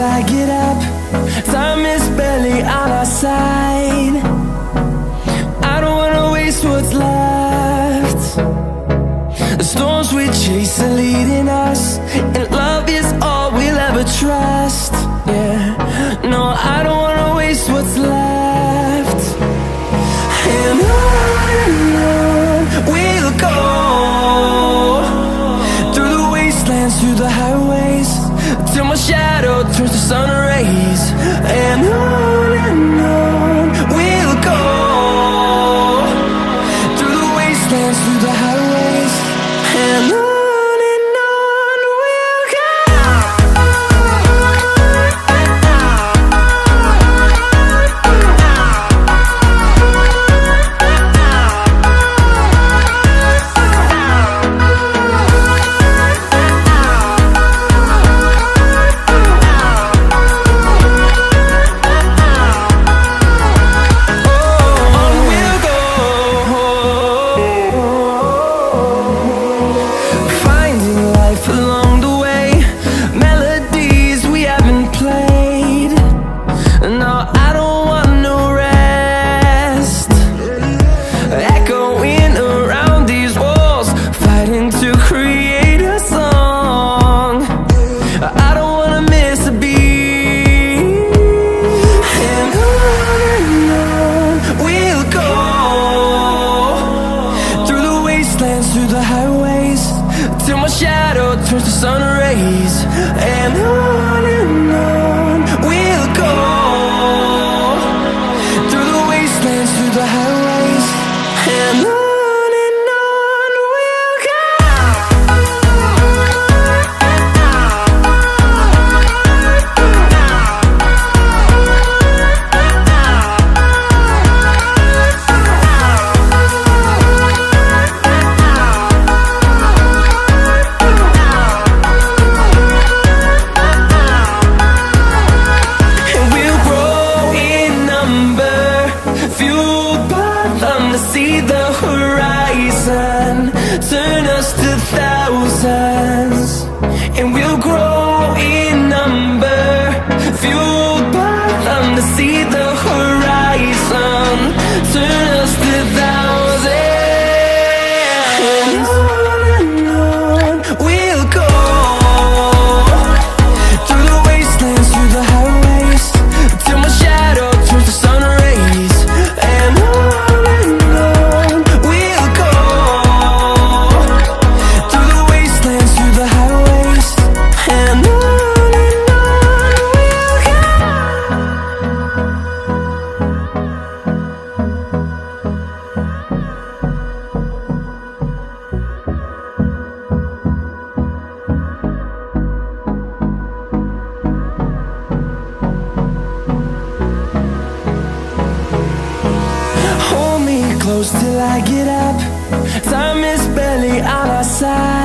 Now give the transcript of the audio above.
I get up. Time is barely on our side. I don't wanna waste what's left. The storms we chase are leading us, and love is all we'll ever trust. Yeah, no, I don't wanna waste what's left. And on we'll go, through the wastelands, through the highways, till my shadow turns to sun rays. And on we'll go, through the wastelands, through the highways, and on we'll go. Through the highways, till my shadow turns to sun rays. And on we'll go, through the wastelands, through the highways, and on we'll go. See the horizon, turn us to thousands, and we'll grow in number, fueled by them to see the horizon, turn us to thousands, and on we'll go, through the wastelands, through the highways, till my shadow turns to sun rays. And close till I get up. Time is barely on our side.